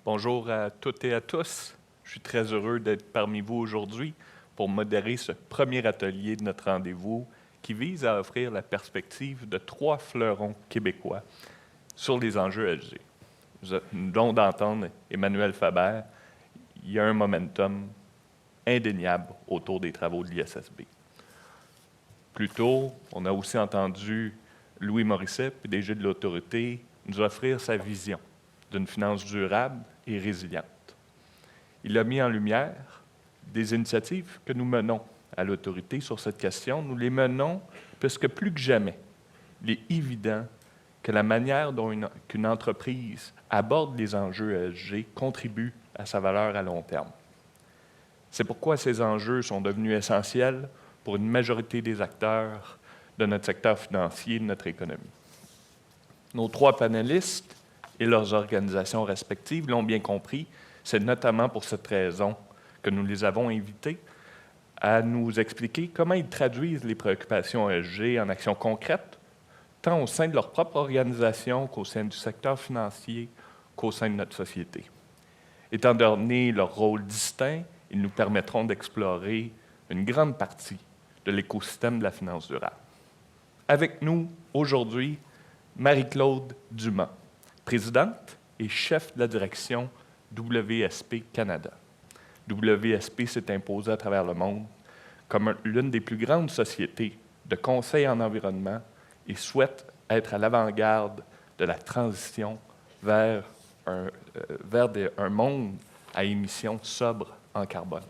Bonjour à toutes et à tous. Je suis très heureux d'être parmi vous aujourd'hui pour modérer ce premier atelier de notre rendez-vous qui vise à offrir la perspective de 3 fleurons québécois sur les enjeux ESG. Nous venons d'entendre Emmanuel Faber. Il y a un momentum indéniable autour des travaux de l'ISSB. Plus tôt, on a aussi entendu Louis Morisset, PDG de l'Autorité, nous offrir sa vision d'une finance durable et résiliente. Il a mis en lumière des initiatives que nous menons à l'Autorité sur cette question. Nous les menons parce que plus que jamais, il est évident que la manière dont qu'une entreprise aborde les enjeux ESG contribue à sa valeur à long terme. C'est pourquoi ces enjeux sont devenus essentiels pour une majorité des acteurs de notre secteur financier et de notre économie. Nos 3 panélistes et leurs organisations respectives l'ont bien compris. C'est notamment pour cette raison que nous les avons invités à nous expliquer comment ils traduisent les préoccupations ESG en actions concrètes, tant au sein de leur propre organisation qu'au sein du secteur financier, qu'au sein de notre société. Étant donné leur rôle distinct, ils nous permettront d'explorer une grande partie de l'écosystème de la finance durable. Avec nous aujourd'hui, Marie-Claude Dumas, présidente et chef de la direction WSP Canada. WSP s'est imposée à travers le monde comme l'une des plus grandes sociétés de conseil en environnement et souhaite être à l'avant-garde de la transition vers un monde à émissions sobres en carbone.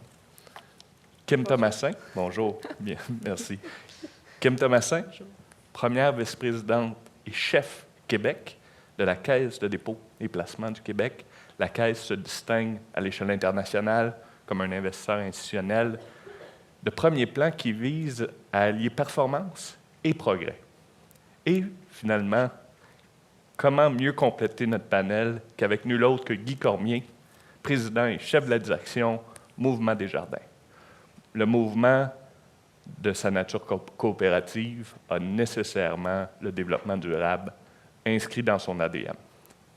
Kim Thomassin, bonjour, bien, merci. Kim Thomassin, première vice-présidente et chef Québec de la Caisse de dépôt et placement du Québec. La Caisse se distingue à l'échelle internationale comme un investisseur institutionnel de premier plan qui vise à allier performance et progrès. Et finalement, comment mieux compléter notre panel qu'avec nul autre que Guy Cormier, président et chef de la direction Mouvement Desjardins. Le mouvement, de sa nature coopérative, a nécessairement le développement durable inscrit dans son ADN.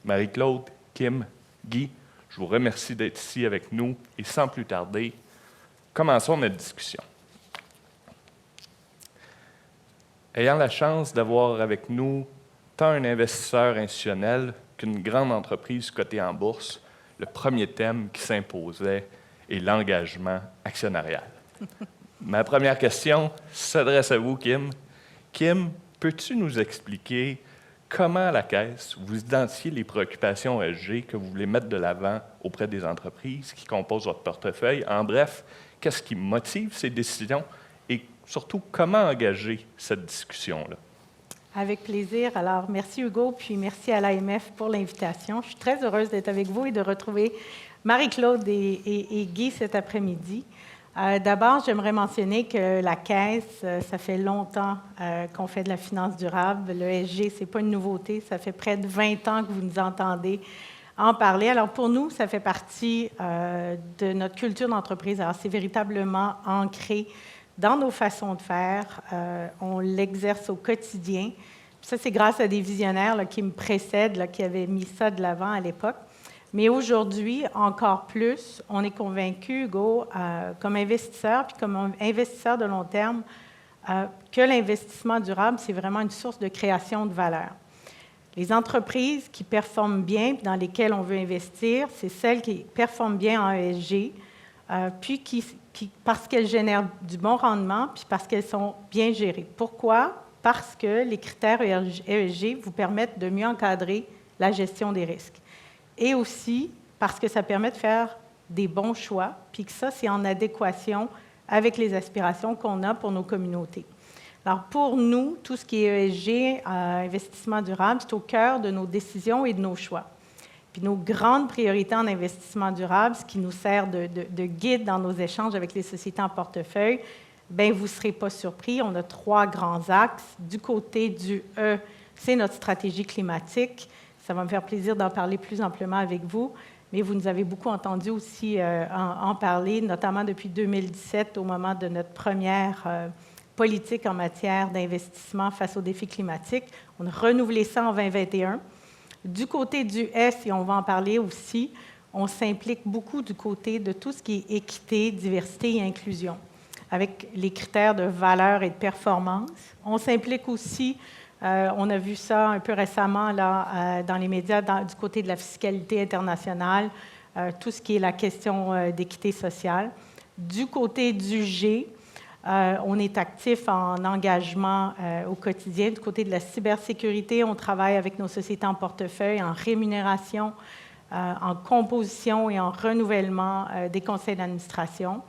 Marie-Claude, Kim, Guy, je vous remercie d'être ici avec nous et sans plus tarder, commençons notre discussion. Ayant la chance d'avoir avec nous tant un investisseur institutionnel qu'une grande entreprise cotée en bourse, le premier thème qui s'imposait est l'engagement actionnarial. Ma première question s'adresse à vous, Kim. Kim, peux-tu nous expliquer comment à la Caisse vous identifiez les préoccupations ESG que vous voulez mettre de l'avant auprès des entreprises qui composent votre portefeuille? En bref, qu'est-ce qui motive ces décisions et surtout, comment engager cette discussion-là? Avec plaisir. Alors, merci Hugo, puis merci à l'AMF pour l'invitation. Je suis très heureuse d'être avec vous et de retrouver Marie-Claude et Guy cet après-midi. D'abord, j'aimerais mentionner que la Caisse, ça fait longtemps qu'on fait de la finance durable. Le ESG, ce n'est pas une nouveauté. Ça fait près de 20 ans que vous nous entendez en parler. Alors, pour nous, ça fait partie de notre culture d'entreprise. Alors, c'est véritablement ancré dans nos façons de faire. On l'exerce au quotidien. Ça, c'est grâce à des visionnaires là, qui me précèdent, là, qui avaient mis ça de l'avant à l'époque. Mais aujourd'hui, encore plus, on est convaincu, Hugo, comme investisseur, puis comme investisseur de long terme, que l'investissement durable, c'est vraiment une source de création de valeur. Les entreprises qui performent bien, dans lesquelles on veut investir, c'est celles qui performent bien en ESG, puis parce qu'elles génèrent du bon rendement, puis parce qu'elles sont bien gérées. Pourquoi? Parce que les critères ESG vous permettent de mieux encadrer la gestion des risques. Et aussi parce que ça permet de faire des bons choix, puis que ça, c'est en adéquation avec les aspirations qu'on a pour nos communautés. Alors, pour nous, tout ce qui est ESG, investissement durable, c'est au cœur de nos décisions et de nos choix. Puis nos grandes priorités en investissement durable, ce qui nous sert de guide dans nos échanges avec les sociétés en portefeuille, bien, vous ne serez pas surpris, on a 3 grands axes. Du côté du E, c'est notre stratégie climatique. Ça va me faire plaisir d'en parler plus amplement avec vous, mais vous nous avez beaucoup entendu aussi en parler, notamment depuis 2017, au moment de notre première politique en matière d'investissement face aux défis climatiques. On a renouvelé ça en 2021. Du côté du S, et on va en parler aussi, on s'implique beaucoup du côté de tout ce qui est équité, diversité et inclusion, avec les critères de valeur et de performance. On s'implique aussi, on a vu ça un peu récemment là, dans les médias, du côté de la fiscalité internationale, tout ce qui est la question d'équité sociale. Du côté du G, on est actif en engagement au quotidien. Du côté de la cybersécurité, on travaille avec nos sociétés en portefeuille, en rémunération, en composition et en renouvellement des conseils d'administration.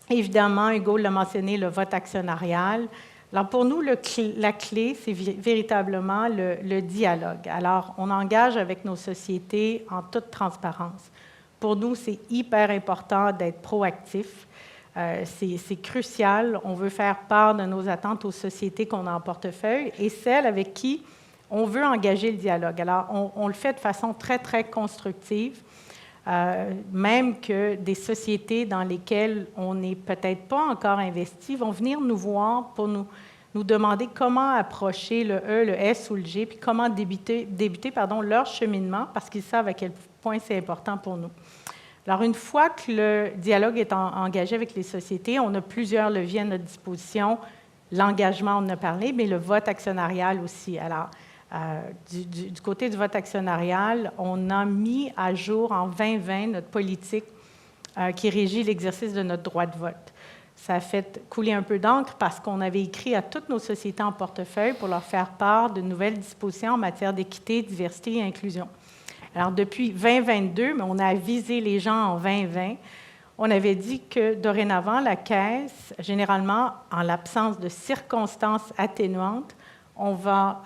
Évidemment, Hugo l'a mentionné, le vote actionnarial. Alors, pour nous, la clé, c'est véritablement le dialogue. Alors, on engage avec nos sociétés en toute transparence. Pour nous, c'est hyper important d'être proactif. C'est crucial. On veut faire part de nos attentes aux sociétés qu'on a en portefeuille et celles avec qui on veut engager le dialogue. Alors, on le fait de façon très, très constructive, même que des sociétés dans lesquelles on n'est peut-être pas encore investi vont venir nous voir pour nous demander comment approcher le E, le S ou le G, puis comment débuter leur cheminement, parce qu'ils savent à quel point c'est important pour nous. Alors, une fois que le dialogue est engagé avec les sociétés, on a plusieurs leviers à notre disposition. L'engagement, on en a parlé, mais le vote actionnarial aussi. Alors, du côté du vote actionnarial, on a mis à jour en 2020 notre politique qui régit l'exercice de notre droit de vote. Ça a fait couler un peu d'encre parce qu'on avait écrit à toutes nos sociétés en portefeuille pour leur faire part de nouvelles dispositions en matière d'équité, diversité et inclusion. Alors, depuis 2022, mais on a avisé les gens en 2020, on avait dit que dorénavant, la Caisse, généralement, en l'absence de circonstances atténuantes, on va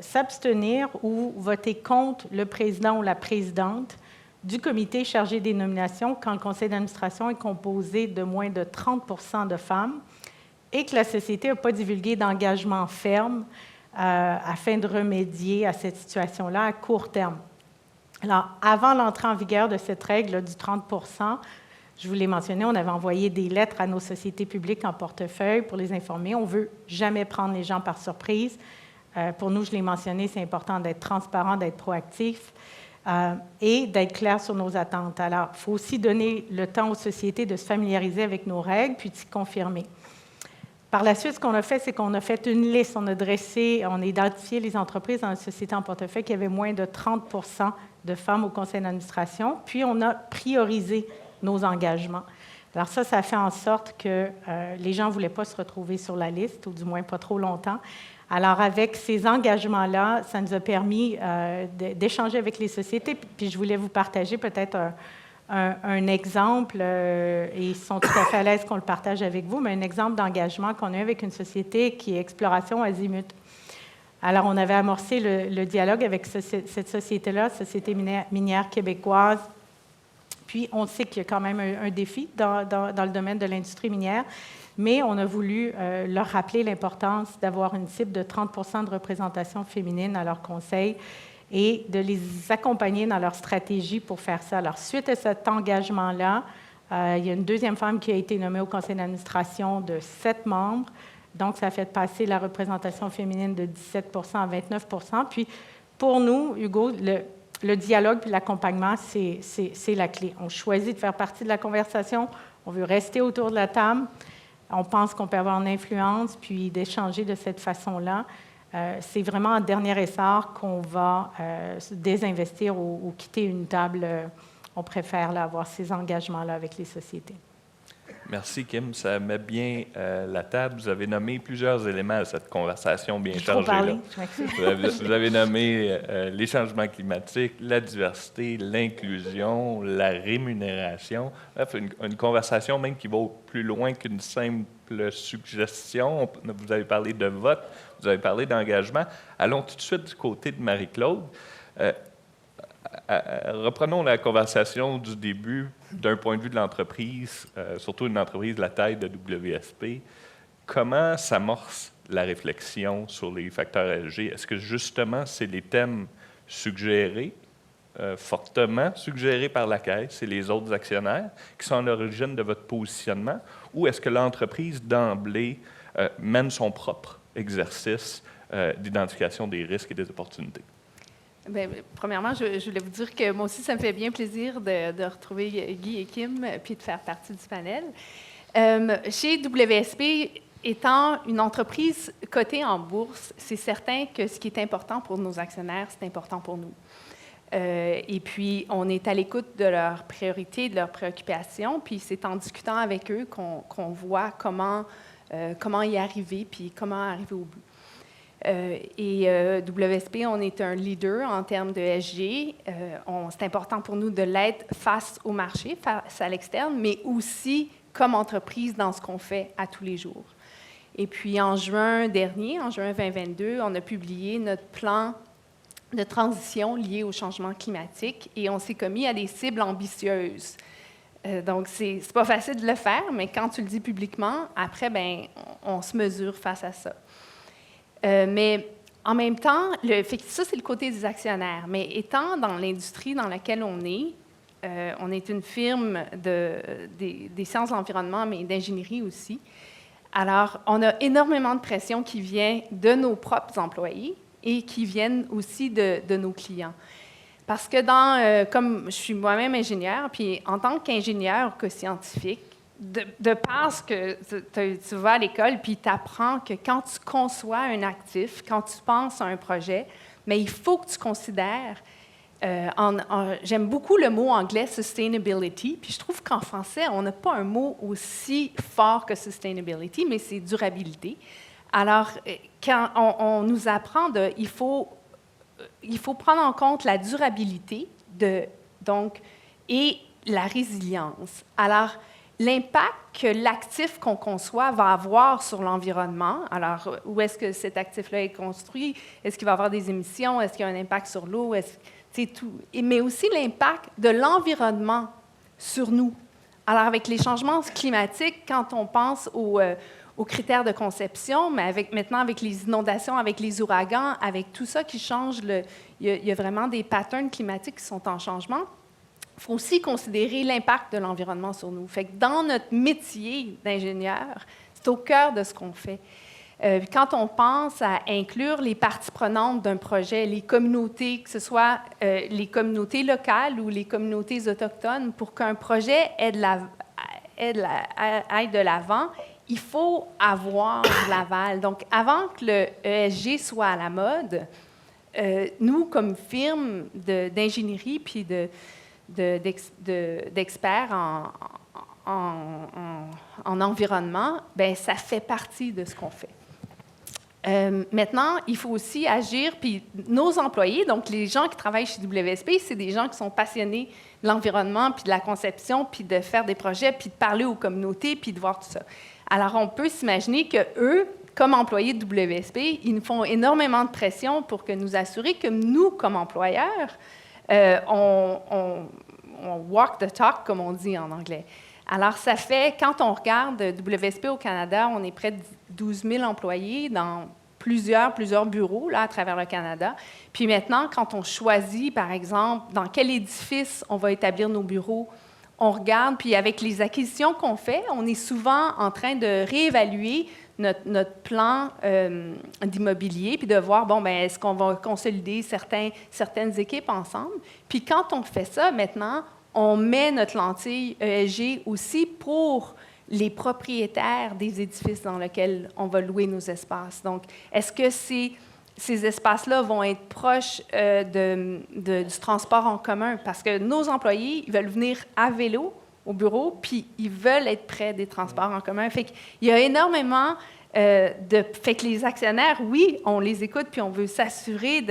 s'abstenir ou voter contre le président ou la présidente du comité chargé des nominations quand le conseil d'administration est composé de moins de 30 % de femmes et que la société n'a pas divulgué d'engagement ferme afin de remédier à cette situation-là à court terme. Alors, avant l'entrée en vigueur de cette règle du 30 %, je vous l'ai mentionné, on avait envoyé des lettres à nos sociétés publiques en portefeuille pour les informer. On ne veut jamais prendre les gens par surprise. Pour nous, je l'ai mentionné, c'est important d'être transparent, d'être proactif et d'être clair sur nos attentes. Alors, il faut aussi donner le temps aux sociétés de se familiariser avec nos règles puis de s'y confirmer. Par la suite, ce qu'on a fait, c'est qu'on a fait une liste. On a identifié les entreprises dans la société en portefeuille qui avaient moins de 30 % de femmes au conseil d'administration, puis on a priorisé nos engagements. Alors ça a fait en sorte que les gens ne voulaient pas se retrouver sur la liste, ou du moins pas trop longtemps. Alors avec ces engagements-là, ça nous a permis d'échanger avec les sociétés, puis je voulais vous partager peut-être un exemple, et ils sont tout à fait à l'aise qu'on le partage avec vous, mais un exemple d'engagement qu'on a eu avec une société qui est Exploration Azimut. Alors, on avait amorcé le dialogue avec cette société-là, Société minière québécoise. Puis, on sait qu'il y a quand même un défi dans le domaine de l'industrie minière, mais on a voulu leur rappeler l'importance d'avoir une cible de 30 % de représentation féminine à leur conseil et de les accompagner dans leur stratégie pour faire ça. Alors, suite à cet engagement-là, il y a une deuxième femme qui a été nommée au conseil d'administration de 7 membres. Donc, ça a fait passer la représentation féminine de 17 % à 29 %. Puis, pour nous, Hugo, le dialogue et l'accompagnement, c'est la clé. On choisit de faire partie de la conversation. On veut rester autour de la table. On pense qu'on peut avoir une influence, puis d'échanger de cette façon-là. C'est vraiment en dernier essor qu'on va se désinvestir ou quitter une table. On préfère là, avoir ces engagements-là avec les sociétés. Merci, Kim. Ça met bien la table. Vous avez nommé plusieurs éléments à cette conversation bien chargée. Vous avez nommé les changements climatiques, la diversité, l'inclusion, la rémunération. Bref, une conversation même qui va plus loin qu'une simple suggestion. Vous avez parlé de vote, vous avez parlé d'engagement. Allons tout de suite du côté de Marie-Claude. Reprenons la conversation du début d'un point de vue de l'entreprise, surtout une entreprise de la taille de WSP. Comment s'amorce la réflexion sur les facteurs ESG? Est-ce que justement, c'est les thèmes suggérés, fortement suggérés par la Caisse et les autres actionnaires qui sont à l'origine de votre positionnement? Ou est-ce que l'entreprise d'emblée mène son propre exercice d'identification des risques et des opportunités? Bien, premièrement, je voulais vous dire que moi aussi, ça me fait bien plaisir de retrouver Guy et Kim, puis de faire partie du panel. Chez WSP, étant une entreprise cotée en bourse, c'est certain que ce qui est important pour nos actionnaires, c'est important pour nous. Et puis, on est à l'écoute de leurs priorités, de leurs préoccupations, puis c'est en discutant avec eux qu'on voit comment y arriver, puis comment arriver au bout. WSP, on est un leader en termes de ESG. C'est important pour nous de l'être face au marché, face à l'externe, mais aussi comme entreprise dans ce qu'on fait à tous les jours. Et puis, en juin dernier, en juin 2022, on a publié notre plan de transition lié au changement climatique et on s'est commis à des cibles ambitieuses. Donc, c'est pas facile de le faire, mais quand tu le dis publiquement, après, on se mesure face à ça. Mais en même temps, ça, c'est le côté des actionnaires. Mais étant dans l'industrie dans laquelle on est une firme des sciences de l'environnement, mais d'ingénierie aussi. Alors, on a énormément de pression qui vient de nos propres employés et qui viennent aussi de nos clients. Parce que comme je suis moi-même ingénieure, puis en tant qu'ingénieure que scientifique, de parce que tu vas à l'école, puis tu apprends que quand tu conçois un actif, quand tu penses à un projet, mais il faut que tu considères, j'aime beaucoup le mot anglais « sustainability », puis je trouve qu'en français, on n'a pas un mot aussi fort que « sustainability », mais c'est « durabilité ». Alors, quand on nous apprend il faut prendre en compte la durabilité et la résilience. Alors, l'impact que l'actif qu'on conçoit va avoir sur l'environnement, alors où est-ce que cet actif-là est construit, est-ce qu'il va avoir des émissions, est-ce qu'il y a un impact sur l'eau, c'est tout. Mais aussi l'impact de l'environnement sur nous. Alors avec les changements climatiques, quand on pense aux critères de conception, mais maintenant avec les inondations, avec les ouragans, avec tout ça qui change, il y a vraiment des patterns climatiques qui sont en changement. Il faut aussi considérer l'impact de l'environnement sur nous. Fait que dans notre métier d'ingénieur, c'est au cœur de ce qu'on fait. Quand on pense à inclure les parties prenantes d'un projet, les communautés, que ce soit les communautés locales ou les communautés autochtones, pour qu'un projet aille de l'avant, il faut avoir de l'aval. Donc, avant que le ESG soit à la mode, nous, comme firme d'ingénierie puis d'experts en environnement, ça fait partie de ce qu'on fait. Maintenant, il faut aussi agir, puis nos employés, donc les gens qui travaillent chez WSP, c'est des gens qui sont passionnés de l'environnement, puis de la conception, puis de faire des projets, puis de parler aux communautés, puis de voir tout ça. Alors, on peut s'imaginer qu'eux, comme employés de WSP, ils nous font énormément de pression pour que nous assurer que nous, comme employeurs, on walk the talk, comme on dit en anglais. Alors, ça fait, quand on regarde WSP au Canada, on est près de 12 000 employés dans plusieurs bureaux là, à travers le Canada. Puis maintenant, quand on choisit, par exemple, dans quel édifice on va établir nos bureaux, on regarde, puis avec les acquisitions qu'on fait, on est souvent en train de réévaluer notre plan d'immobilier, puis de voir, est-ce qu'on va consolider certaines équipes ensemble. Puis quand on fait ça, maintenant, on met notre lentille ESG aussi pour les propriétaires des édifices dans lesquels on va louer nos espaces. Donc, est-ce que ces espaces-là vont être proches du transport en commun? Parce que nos employés, ils veulent venir à vélo au bureau, puis ils veulent être près des transports en commun. Fait qu'il y a énormément fait que les actionnaires, oui, on les écoute, puis on veut s'assurer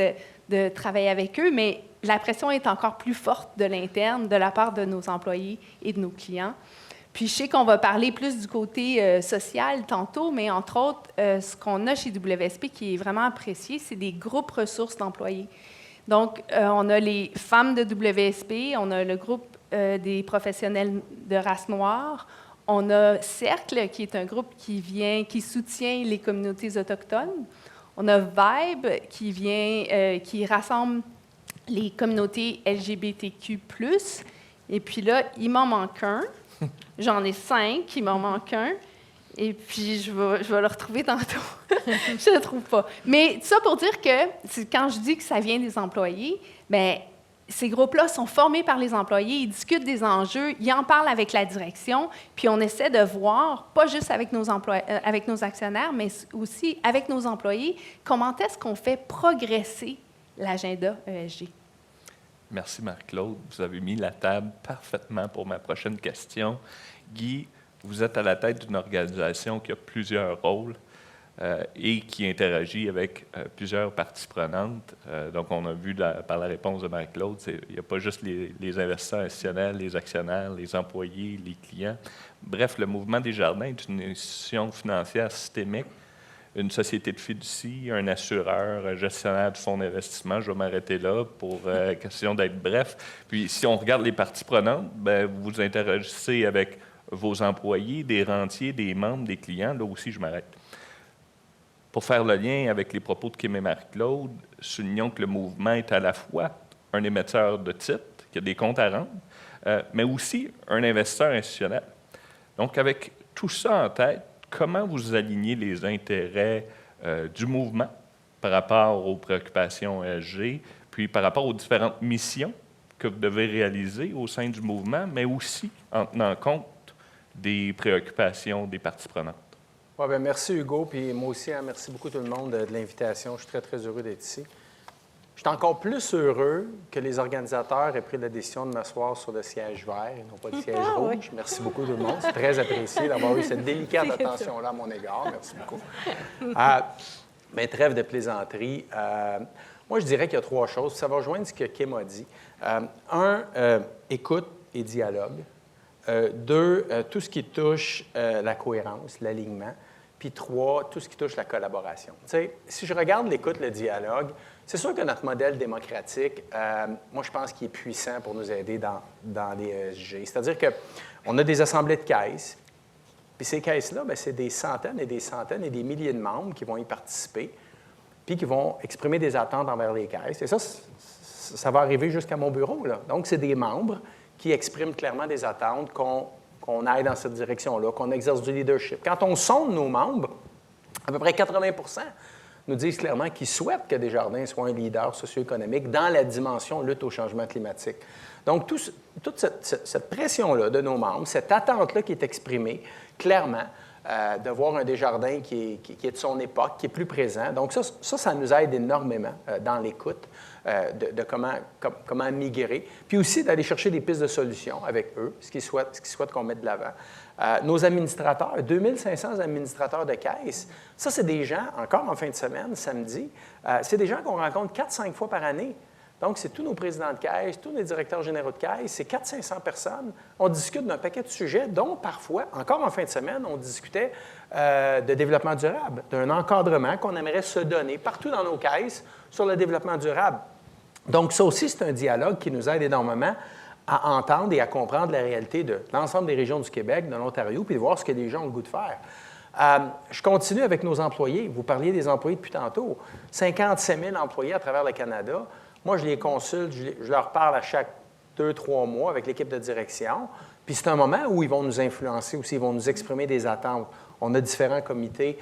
de travailler avec eux, mais la pression est encore plus forte de l'interne, de la part de nos employés et de nos clients. Puis je sais qu'on va parler plus du côté social tantôt, mais entre autres, ce qu'on a chez WSP qui est vraiment apprécié, c'est des groupes ressources d'employés. Donc, on a les femmes de WSP, on a le groupe des professionnels de race noire, on a Cercle, qui est un groupe qui soutient les communautés autochtones. On a Vibe, qui rassemble les communautés LGBTQ+. Et puis là, il m'en manque un. J'en ai 5, il m'en manque un. Et puis, je vais le retrouver tantôt. Je ne le trouve pas. Mais ça pour dire que quand je dis que ça vient des employés, bien, ces groupes-là sont formés par les employés, ils discutent des enjeux, ils en parlent avec la direction, puis on essaie de voir, pas juste avec nos actionnaires, mais aussi avec nos employés, comment est-ce qu'on fait progresser l'agenda ESG. Merci, Marc-Claude. Vous avez mis la table parfaitement pour ma prochaine question. Guy, vous êtes à la tête d'une organisation qui a plusieurs rôles et qui interagit avec plusieurs parties prenantes. Donc, on a vu par la réponse de Marc-Claude, il n'y a pas juste les investisseurs institutionnels, les actionnaires, les employés, les clients. Bref, le Mouvement Desjardins est une institution financière systémique, une société de fiducie, un assureur, un gestionnaire de fonds d'investissement. Je vais m'arrêter là pour question d'être bref. Puis, si on regarde les parties prenantes, bien, vous vous interagissez avec vos employés, des rentiers, des membres, des clients. Là aussi, je m'arrête. Pour faire le lien avec les propos de Kim et Marc-Claude, soulignons que le mouvement est à la fois un émetteur de titres, qui a des comptes à rendre, mais aussi un investisseur institutionnel. Donc, avec tout ça en tête, comment vous alignez les intérêts du mouvement par rapport aux préoccupations ESG, puis par rapport aux différentes missions que vous devez réaliser au sein du mouvement, mais aussi en tenant compte des préoccupations des parties prenantes? Ouais, bien, merci Hugo, puis moi aussi, merci beaucoup tout le monde de l'invitation. Je suis très, très heureux d'être ici. Je suis encore plus heureux que les organisateurs aient pris la décision de m'asseoir sur le siège vert et non pas le siège rouge. Oui. Merci beaucoup tout le monde. C'est très apprécié d'avoir eu cette délicate attention-là à mon égard. Merci beaucoup. Mais trêve de plaisanterie. Moi, je dirais qu'il y a 3 choses. Ça va rejoindre ce que Kim a dit. 1, écoute et dialogue. 2, tout ce qui touche la cohérence, l'alignement. Puis 3, tout ce qui touche la collaboration. Tu sais, si je regarde l'écoute, le dialogue, c'est sûr que notre modèle démocratique, moi, je pense qu'il est puissant pour nous aider dans les ESG. C'est-à-dire qu'on a des assemblées de caisses, puis ces caisses-là, bien, c'est des centaines et des centaines et des milliers de membres qui vont y participer, puis qui vont exprimer des attentes envers les caisses. Et ça va arriver jusqu'à mon bureau, là. Donc, c'est des membres qui expriment clairement des attentes, qu'on aille dans cette direction-là, qu'on exerce du leadership. Quand on sonde nos membres, à peu près 80 nous disent clairement qu'ils souhaitent que Desjardins soit un leader socio-économique dans la dimension lutte au changement climatique. Donc, toute cette pression-là de nos membres, cette attente-là qui est exprimée clairement, de voir un Desjardins qui est de son époque, qui est plus présent. Donc, ça nous aide énormément dans l'écoute de comment migrer, puis aussi d'aller chercher des pistes de solutions avec eux, ce qu'ils souhaitent qu'on mette de l'avant. Nos administrateurs, 2500 administrateurs de caisse, ça, c'est des gens, encore en fin de semaine, samedi, c'est des gens qu'on rencontre 4-5 fois par année. Donc, c'est tous nos présidents de caisse, tous les directeurs généraux de caisse, c'est 400-500 personnes. On discute d'un paquet de sujets, dont parfois, encore en fin de semaine, on discutait de développement durable, d'un encadrement qu'on aimerait se donner partout dans nos caisses sur le développement durable. Donc, ça aussi, c'est un dialogue qui nous aide énormément à entendre et à comprendre la réalité de l'ensemble des régions du Québec, de l'Ontario, puis de voir ce que les gens ont le goût de faire. Je continue avec nos employés. Vous parliez des employés depuis tantôt. 57 000 employés à travers le Canada. Moi, je les consulte, je leur parle à chaque 2-3 mois avec l'équipe de direction. Puis c'est un moment où ils vont nous influencer aussi, ils vont nous exprimer des attentes. On a différents comités,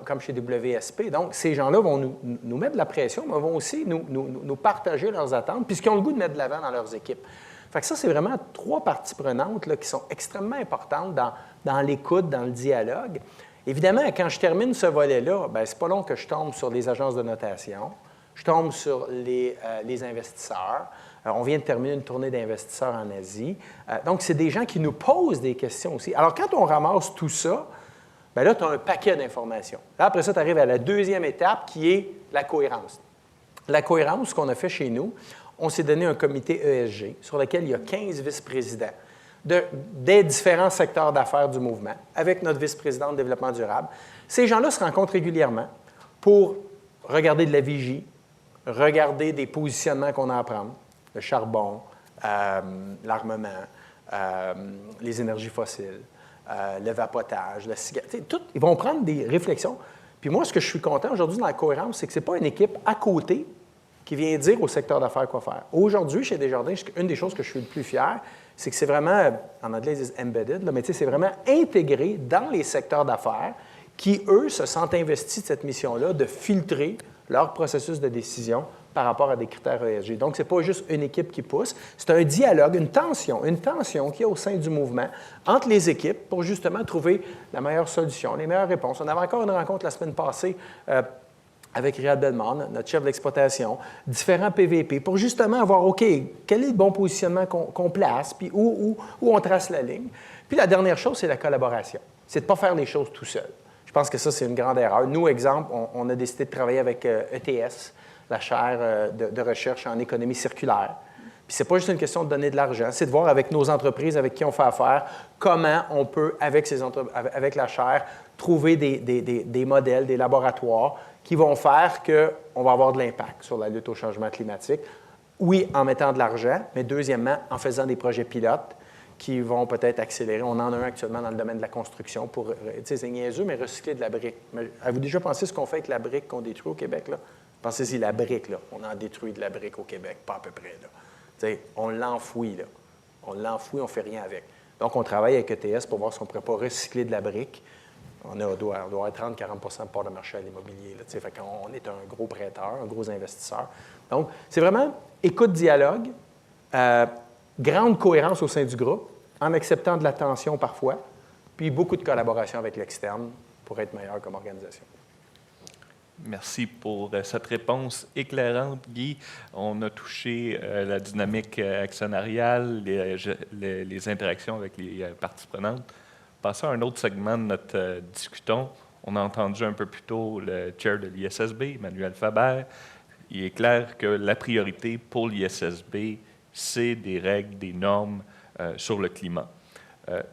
comme chez WSP. Donc, ces gens-là vont nous mettre de la pression, mais vont aussi nous partager leurs attentes, puis ce qu'ils ont le goût de mettre de l'avant dans leurs équipes. Fait que ça, c'est vraiment 3 parties prenantes là, qui sont extrêmement importantes dans l'écoute, dans le dialogue. Évidemment, quand je termine ce volet-là, bien, c'est pas long que je tombe sur les agences de notation. Je tombe sur les investisseurs. On vient de terminer une tournée d'investisseurs en Asie. Donc, c'est des gens qui nous posent des questions aussi. Alors, quand on ramasse tout ça, bien là, tu as un paquet d'informations. Là, après ça, tu arrives à la 2e étape qui est la cohérence. La cohérence, ce qu'on a fait chez nous, on s'est donné un comité ESG sur lequel il y a 15 vice-présidents des différents secteurs d'affaires du mouvement, avec notre vice-présidente de développement durable. Ces gens-là se rencontrent régulièrement pour regarder de la vigie, regarder des positionnements qu'on a à prendre, le charbon, l'armement, les énergies fossiles, le vapotage, la cigarette. Tout, ils vont prendre des réflexions. Puis moi, ce que je suis content aujourd'hui dans la cohérence, c'est que ce n'est pas une équipe à côté qui vient dire au secteur d'affaires quoi faire. Aujourd'hui, chez Desjardins, une des choses que je suis le plus fier, c'est que c'est vraiment, en anglais, ils disent embedded, là, mais c'est vraiment intégré dans les secteurs d'affaires qui, eux, se sentent investis de cette mission-là de filtrer leur processus de décision par rapport à des critères ESG. Donc, ce n'est pas juste une équipe qui pousse, c'est un dialogue, une tension qu'il y a au sein du mouvement entre les équipes pour justement trouver la meilleure solution, les meilleures réponses. On avait encore une rencontre la semaine passée avec Riyad Belman, notre chef d'exploitation, différents PVP, pour justement avoir, OK, quel est le bon positionnement qu'on place, puis où on trace la ligne. Puis la dernière chose, c'est la collaboration. C'est de ne pas faire les choses tout seul. Je pense que ça, c'est une grande erreur. Nous, exemple, on a décidé de travailler avec ETS, la chaire de recherche en économie circulaire. Puis ce n'est pas juste une question de donner de l'argent, c'est de voir avec nos entreprises, avec qui on fait affaire, comment on peut, avec la chaire, trouver des modèles, des laboratoires qui vont faire qu'on va avoir de l'impact sur la lutte au changement climatique. Oui, en mettant de l'argent, mais deuxièmement, en faisant des projets pilotes qui vont peut-être accélérer. On en a un actuellement dans le domaine de la construction pour, tu sais, c'est niaiseux, mais recycler de la brique. Avez-vous déjà pensé ce qu'on fait avec la brique qu'on détruit au Québec, là? Pensez-y, la brique, là. On en détruit de la brique au Québec, pas à peu près, là. Tu sais, on l'enfouit, là. On l'enfouit, on ne fait rien avec. Donc, on travaille avec ETS pour voir si on ne pourrait pas recycler de la brique. On doit avoir 30-40 de part de marché à l'immobilier. Fait qu'on est un gros prêteur, un gros investisseur. Donc, c'est vraiment écoute, dialogue, grande cohérence au sein du groupe, en acceptant de la tension parfois, puis beaucoup de collaboration avec l'externe pour être meilleur comme organisation. Merci pour cette réponse éclairante, Guy. On a touché la dynamique actionnariale, les interactions avec les parties prenantes. Passons à un autre segment de notre discutons. On a entendu un peu plus tôt le chair de l'ISSB, Emmanuel Faber. Il est clair que la priorité pour l'ISSB, c'est des règles, des normes sur le climat.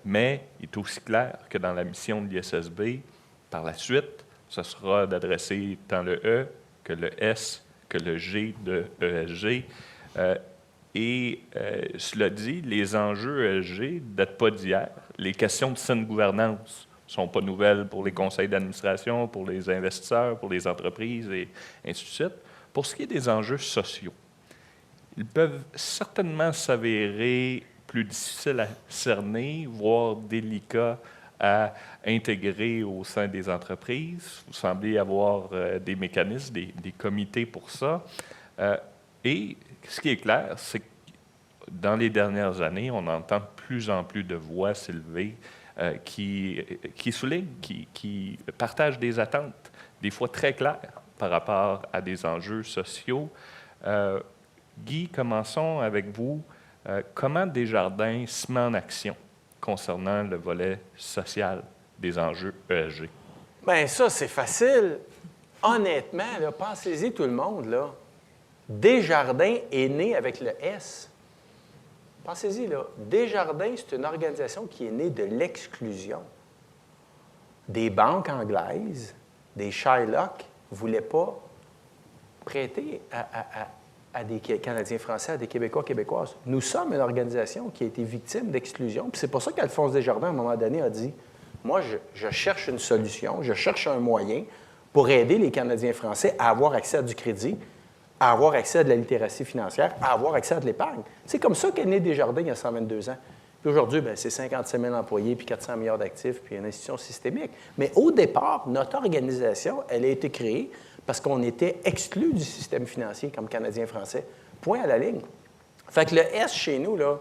Mais il est aussi clair que dans la mission de l'ISSB, par la suite, ce sera d'adresser tant le E que le S que le G de ESG. Cela dit, les enjeux ESG ne datent pas d'hier. Les questions de saine gouvernance ne sont pas nouvelles pour les conseils d'administration, pour les investisseurs, pour les entreprises et ainsi de suite. Pour ce qui est des enjeux sociaux, ils peuvent certainement s'avérer plus difficiles à cerner, voire délicats à intégrer au sein des entreprises. Vous semblez avoir des mécanismes, des comités pour ça. Et ce qui est clair, c'est que dans les dernières années, on entend de plus en plus de voix s'élever qui soulignent, qui partagent des attentes, des fois très claires par rapport à des enjeux sociaux. Guy, commençons avec vous. Comment Desjardins se met en action concernant le volet social des enjeux ESG? Bien, ça, c'est facile. Honnêtement, là, pensez-y tout le monde, là. Desjardins est né avec le S. Pensez-y, là. Desjardins, c'est une organisation qui est née de l'exclusion. Des banques anglaises, des Shylock, ne voulaient pas prêter à des Canadiens français, à des Québécois, Québécoises. Nous sommes une organisation qui a été victime d'exclusion. Puis c'est pour ça qu'Alphonse Desjardins, à un moment donné, a dit « Moi, je cherche une solution, je cherche un moyen pour aider les Canadiens français à avoir accès à du crédit, à avoir accès à de la littératie financière, à avoir accès à de l'épargne. » C'est comme ça qu'est né Desjardins il y a 122 ans. Puis aujourd'hui, bien, c'est 55 000 employés, puis 400 milliards d'actifs, puis une institution systémique. Mais au départ, notre organisation, elle a été créée parce qu'on était exclus du système financier comme Canadiens français. Point à la ligne. Fait que le S chez nous, là,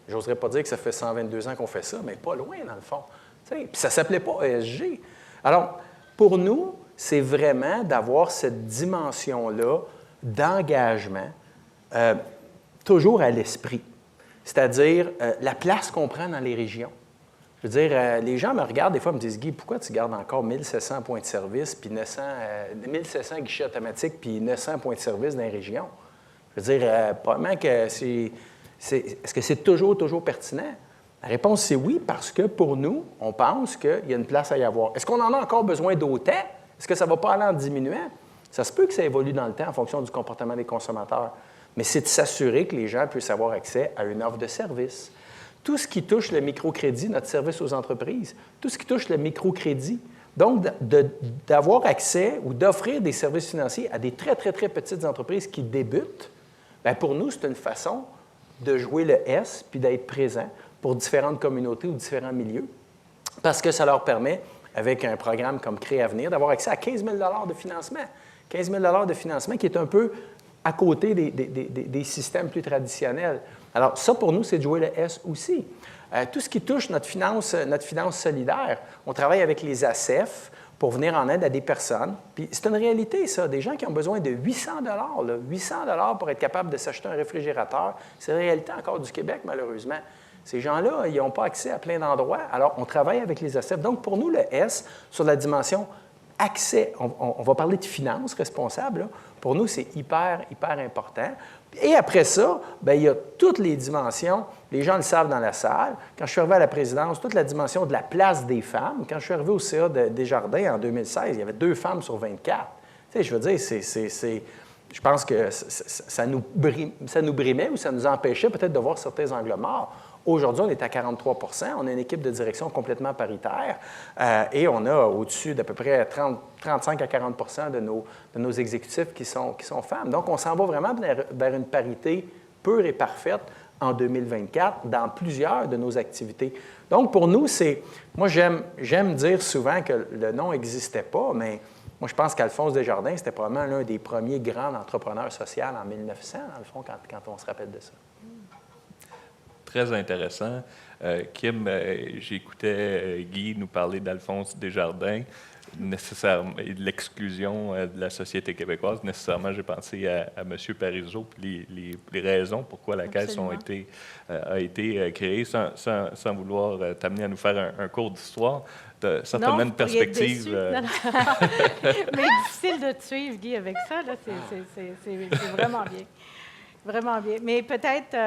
j'oserais pas dire que ça fait 122 ans qu'on fait ça, mais pas loin, dans le fond. Puis ça ne s'appelait pas ESG. Alors, pour nous, c'est vraiment d'avoir cette dimension-là d'engagement toujours à l'esprit. C'est-à-dire la place qu'on prend dans les régions. Je veux dire, les gens me regardent, des fois, me disent « Guy, pourquoi tu gardes encore 1700 points de service, puis 1700 guichets automatiques, puis 900 points de service dans les régions? » Je veux dire, probablement que est-ce que c'est toujours pertinent? La réponse, c'est oui, parce que pour nous, on pense qu'il y a une place à y avoir. Est-ce qu'on en a encore besoin d'autant? Est-ce que ça ne va pas aller en diminuant? Ça se peut que ça évolue dans le temps en fonction du comportement des consommateurs. Mais c'est de s'assurer que les gens puissent avoir accès à une offre de service. Tout ce qui touche le microcrédit, notre service aux entreprises, tout ce qui touche le microcrédit Donc, d'avoir accès ou d'offrir des services financiers à des très, très, très petites entreprises qui débutent, bien, pour nous, c'est une façon de jouer le S puis d'être présent pour différentes communautés ou différents milieux, parce que ça leur permet, avec un programme comme Créer Avenir, d'avoir accès à 15 000 de financement. 15 000 de financement qui est un peu à côté des systèmes plus traditionnels. Alors, ça, pour nous, c'est de jouer le S aussi. Tout ce qui touche notre finance solidaire, on travaille avec les ACEF pour venir en aide à des personnes. Puis c'est une réalité, ça. Des gens qui ont besoin de 800 800 pour être capable de s'acheter un réfrigérateur. C'est la réalité encore du Québec, malheureusement. Ces gens-là, ils n'ont pas accès à plein d'endroits. Alors, on travaille avec les ACEF. Donc, pour nous, le S, sur la dimension accès, on va parler de finances responsables, là. Pour nous, c'est hyper, hyper important. Et après ça, bien, il y a toutes les dimensions. Les gens le savent dans la salle. Quand je suis arrivé à la présidence, toute la dimension de la place des femmes. Quand je suis arrivé au CA de Desjardins en 2016, il y avait 2 femmes sur 24. Tu sais, je veux dire, je pense que ça nous brimait ou ça nous empêchait peut-être de voir certains angles morts. Aujourd'hui, on est à 43 %. On a une équipe de direction complètement paritaire et on a au-dessus d'à peu près 35 à 40 % de nos exécutifs qui sont femmes. Donc, on s'en va vraiment vers une parité pure et parfaite en 2024 dans plusieurs de nos activités. Donc, pour nous, moi, j'aime dire souvent que le nom n'existait pas, mais moi, je pense qu'Alphonse Desjardins, c'était probablement l'un des premiers grands entrepreneurs sociaux en 1900, dans le fond, quand on se rappelle de ça. Très intéressant. Kim, j'écoutais Guy nous parler d'Alphonse Desjardins nécessairement, et de l'exclusion de la société québécoise. Nécessairement, j'ai pensé à M. Parizeau et les raisons pourquoi la Caisse a été créée, sans vouloir t'amener à nous faire un cours d'histoire. Certainement une perspective. Mais difficile de te suivre, Guy, avec ça. Là, c'est vraiment bien. Vraiment bien. Mais peut-être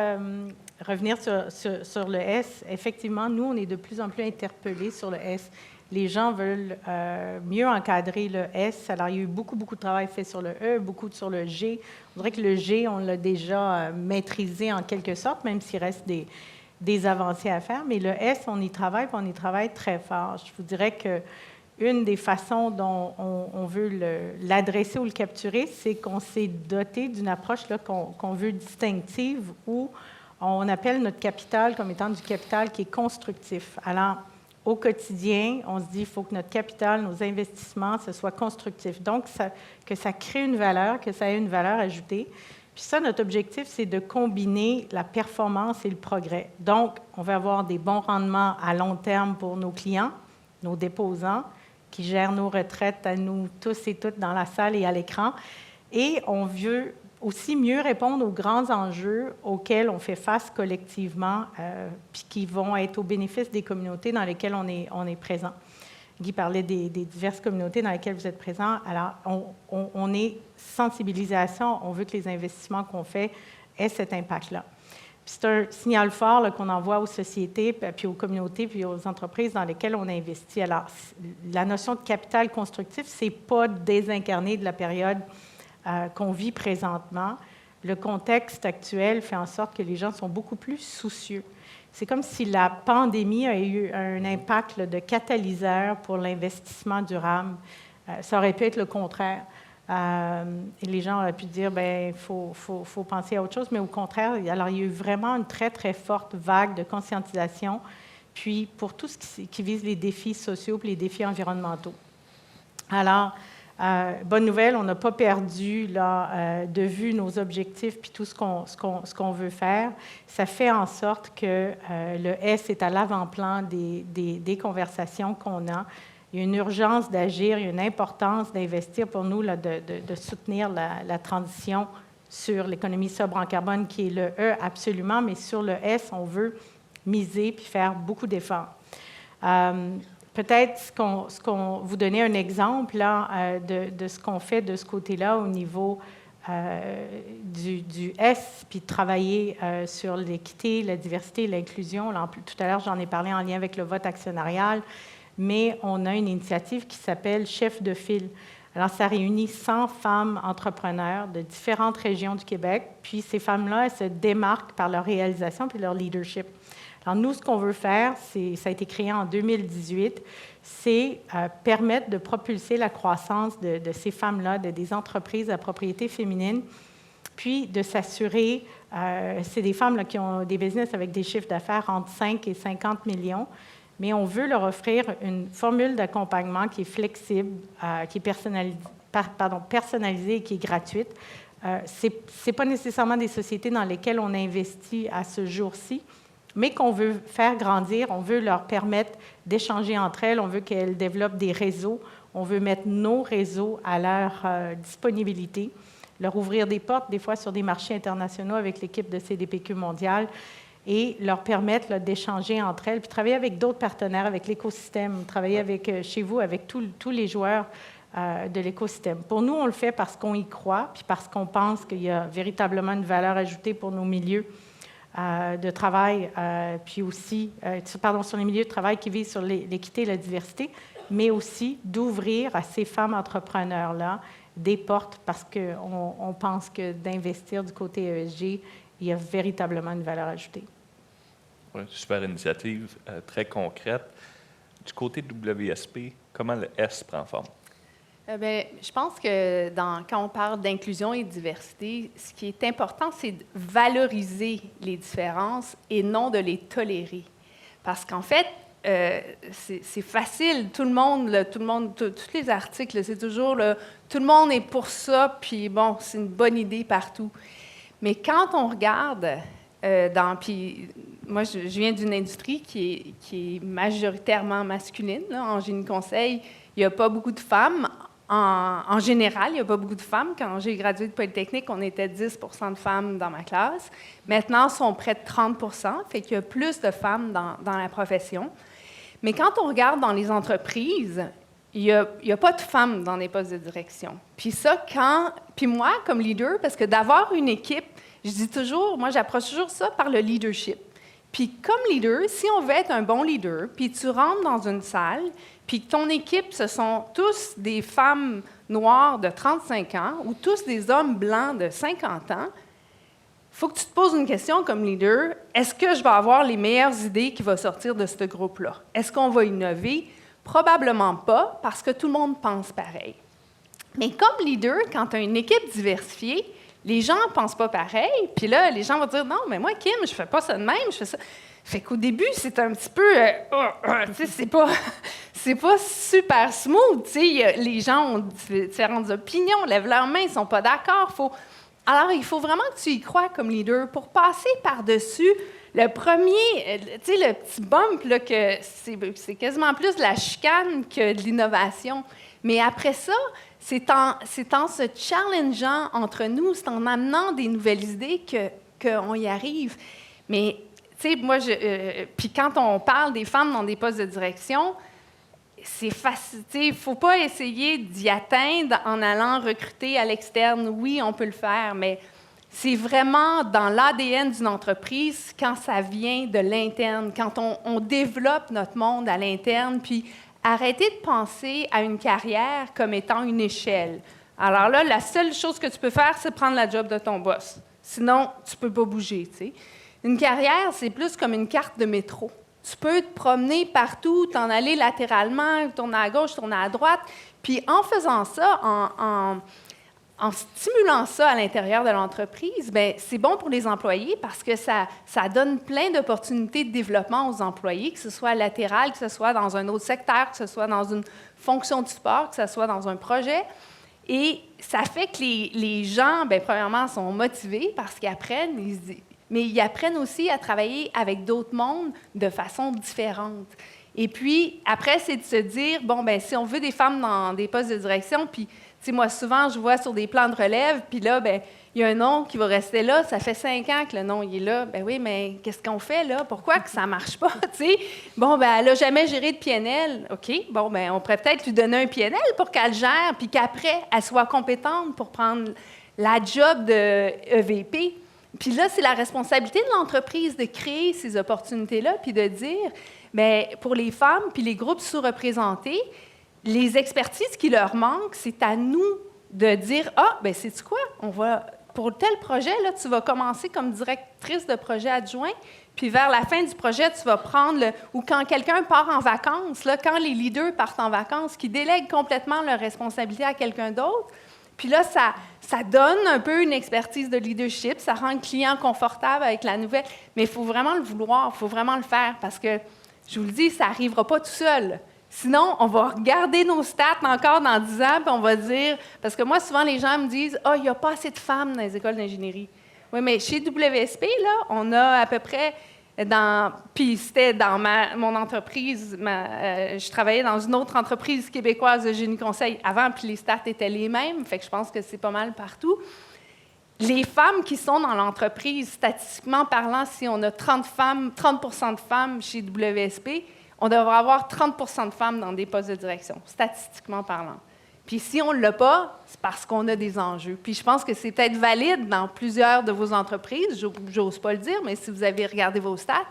revenir sur le S. Effectivement, nous, on est de plus en plus interpellés sur le S. Les gens veulent mieux encadrer le S. Alors, il y a eu beaucoup, beaucoup de travail fait sur le E, beaucoup sur le G. On dirait que le G, on l'a déjà maîtrisé en quelque sorte, même s'il reste des avancées à faire. Mais le S, on y travaille très fort. Je vous dirais que une des façons dont on veut l'adresser ou le capturer, c'est qu'on s'est doté d'une approche là, qu'on veut distinctive, où on appelle notre capital comme étant du capital qui est constructif. Alors, au quotidien, on se dit qu'il faut que notre capital, nos investissements, ce soit constructif. Donc, que ça crée une valeur, que ça ait une valeur ajoutée. Puis ça, notre objectif, c'est de combiner la performance et le progrès. Donc, on veut avoir des bons rendements à long terme pour nos clients, nos déposants, qui gèrent nos retraites à nous tous et toutes dans la salle et à l'écran. Et on veut aussi mieux répondre aux grands enjeux auxquels on fait face collectivement, puis qui vont être au bénéfice des communautés dans lesquelles on est présent. Guy parlait des diverses communautés dans lesquelles vous êtes présents. Alors, on est sensibilisation, on veut que les investissements qu'on fait aient cet impact-là. C'est un signal fort là, qu'on envoie aux sociétés, puis aux communautés, puis aux entreprises dans lesquelles on investit. Alors, la notion de capital constructif, ce n'est pas désincarné de la période qu'on vit présentement. Le contexte actuel fait en sorte que les gens sont beaucoup plus soucieux. C'est comme si la pandémie a eu un impact là, de catalyseur pour l'investissement durable. Ça aurait pu être le contraire. Et les gens auraient pu dire, bien, il faut penser à autre chose, mais au contraire, alors il y a eu vraiment une très, très forte vague de conscientisation, puis pour tout ce qui vise les défis sociaux et les défis environnementaux. Alors, bonne nouvelle, on n'a pas perdu là, de vue nos objectifs puis tout ce qu'on veut faire. Ça fait en sorte que le S est à l'avant-plan des conversations qu'on a. Il y a une urgence d'agir, il y a une importance d'investir pour nous, là, de soutenir la transition sur l'économie sobre en carbone, qui est le E absolument, mais sur le S, on veut miser puis faire beaucoup d'efforts. Peut-être vous donner un exemple là, de ce qu'on fait de ce côté-là au niveau du S, puis de travailler sur l'équité, la diversité, l'inclusion. Tout à l'heure, j'en ai parlé en lien avec le vote actionnarial, mais on a une initiative qui s'appelle Chef de file. Alors, ça réunit 100 femmes entrepreneurs de différentes régions du Québec, puis ces femmes-là, elles se démarquent par leur réalisation puis leur leadership. Alors, nous, ce qu'on veut faire, ça a été créé en 2018, c'est permettre de propulser la croissance de ces femmes-là, des entreprises à propriété féminine, puis de s'assurer, c'est des femmes là, qui ont des business avec des chiffres d'affaires entre 5 et 50 millions, mais on veut leur offrir une formule d'accompagnement qui est flexible, qui est personnalisée et qui est gratuite. Ce n'est pas nécessairement des sociétés dans lesquelles on investit à ce jour-ci, mais qu'on veut faire grandir, on veut leur permettre d'échanger entre elles, on veut qu'elles développent des réseaux, on veut mettre nos réseaux à leur disponibilité, leur ouvrir des portes, des fois sur des marchés internationaux avec l'équipe de CDPQ mondiale, et leur permettre là, d'échanger entre elles, puis travailler avec d'autres partenaires, avec l'écosystème, travailler avec, chez vous, avec tous les joueurs de l'écosystème. Pour nous, on le fait parce qu'on y croit, puis parce qu'on pense qu'il y a véritablement une valeur ajoutée pour nos milieux de travail, puis aussi, sur les milieux de travail qui visent sur l'équité et la diversité, mais aussi d'ouvrir à ces femmes entrepreneurs-là des portes parce qu'on pense que d'investir du côté ESG, il y a véritablement une valeur ajoutée. Oui, super initiative, très concrète. Du côté de WSP, comment le S prend forme? Je pense que quand on parle d'inclusion et de diversité, ce qui est important, c'est de valoriser les différences et non de les tolérer. Parce qu'en fait, c'est facile. Tout le monde, tous les articles, c'est toujours tout le monde est pour ça, puis bon, c'est une bonne idée partout. Mais quand on regarde, puis moi, je viens d'une industrie qui est majoritairement masculine. Là, en génie conseil, il n'y a pas beaucoup de femmes. En général, il n'y a pas beaucoup de femmes. Quand j'ai gradué de Polytechnique, on était 10 % de femmes dans ma classe. Maintenant, ils sont près de 30 %, fait qu'il y a plus de femmes dans la profession. Mais quand on regarde dans les entreprises, il n'y a pas de femmes dans les postes de direction. Puis puis moi, comme leader, parce que d'avoir une équipe, je dis toujours, moi, j'approche toujours ça par le leadership. Puis comme leader, si on veut être un bon leader, puis tu rentres dans une salle, puis que ton équipe, ce sont tous des femmes noires de 35 ans ou tous des hommes blancs de 50 ans, il faut que tu te poses une question comme leader. Est-ce que je vais avoir les meilleures idées qui vont sortir de ce groupe-là? Est-ce qu'on va innover? Probablement pas, parce que tout le monde pense pareil. Mais comme leader, quand tu as une équipe diversifiée, les gens ne pensent pas pareil. Puis là, les gens vont dire, non, mais moi, Kim, je ne fais pas ça de même, je fais ça. Fait qu'au début, c'est un petit peu, tu sais, c'est pas super smooth, tu sais. Les gens ont différentes opinions, lèvent leurs mains, ils ne sont pas d'accord. Alors, il faut vraiment que tu y crois comme leader pour passer par-dessus le premier, tu sais, le petit bump, là, que c'est quasiment plus de la chicane que de l'innovation. Mais après ça, c'est en se challengeant entre nous, c'est en amenant des nouvelles idées qu'on y arrive. Mais, tu sais, moi, puis quand on parle des femmes dans des postes de direction, c'est facile. Il ne faut pas essayer d'y atteindre en allant recruter à l'externe. Oui, on peut le faire, mais c'est vraiment dans l'ADN d'une entreprise quand ça vient de l'interne, quand on développe notre monde à l'interne, puis arrêter de penser à une carrière comme étant une échelle. Alors là, la seule chose que tu peux faire, c'est prendre la job de ton boss. Sinon, tu ne peux pas bouger, tu sais. Une carrière, c'est plus comme une carte de métro. Tu peux te promener partout, t'en aller latéralement, tourner à gauche, tourner à droite. Puis en faisant ça, en stimulant ça à l'intérieur de l'entreprise, bien, c'est bon pour les employés parce que ça donne plein d'opportunités de développement aux employés, que ce soit latéral, que ce soit dans un autre secteur, que ce soit dans une fonction de support, que ce soit dans un projet. Et ça fait que les gens, bien, premièrement, sont motivés parce qu'ils apprennent, mais ils apprennent aussi à travailler avec d'autres mondes de façon différente. Et puis, après, c'est de se dire, bon, bien, si on veut des femmes dans des postes de direction, puis, tu sais, moi, souvent, je vois sur des plans de relève, puis là, bien, il y a un nom qui va rester là. Ça fait 5 ans que le nom il est là. Ben oui, mais qu'est-ce qu'on fait, là? Pourquoi que ça ne marche pas, tu sais? Bon, bien, elle n'a jamais géré de PNL. OK, bon, bien, on pourrait peut-être lui donner un PNL pour qu'elle gère, puis qu'après, elle soit compétente pour prendre la job de EVP. Puis là, c'est la responsabilité de l'entreprise de créer ces opportunités-là, puis de dire, bien, pour les femmes, puis les groupes sous-représentés, les expertises qui leur manquent, c'est à nous de dire, ah, bien, sais-tu quoi? Pour tel projet, là, tu vas commencer comme directrice de projet adjoint, Puis vers la fin du projet, tu vas prendre, ou quand quelqu'un part en vacances, là, quand les leaders partent en vacances, qui délèguent complètement leur responsabilité à quelqu'un d'autre, puis là, ça donne un peu une expertise de leadership, ça rend le client confortable avec la nouvelle, mais il faut vraiment le vouloir, il faut vraiment le faire, parce que, je vous le dis, ça n'arrivera pas tout seul. Sinon, on va regarder nos stats encore dans 10 ans, puis on va dire... Parce que moi, souvent, les gens me disent « Ah, il n'y a pas assez de femmes dans les écoles d'ingénierie. » Oui, mais chez WSP, là, on a à peu près... Puis c'était dans mon entreprise, je travaillais dans une autre entreprise québécoise de génie conseil avant, puis les stats étaient les mêmes, fait que je pense que c'est pas mal partout. Les femmes qui sont dans l'entreprise, statistiquement parlant, si on a 30 % de femmes chez WSP, on devrait avoir 30 % de femmes dans des postes de direction, statistiquement parlant. Puis si on ne l'a pas, c'est parce qu'on a des enjeux. Puis je pense que c'est peut-être valide dans plusieurs de vos entreprises, j'ose pas le dire, mais si vous avez regardé vos stats.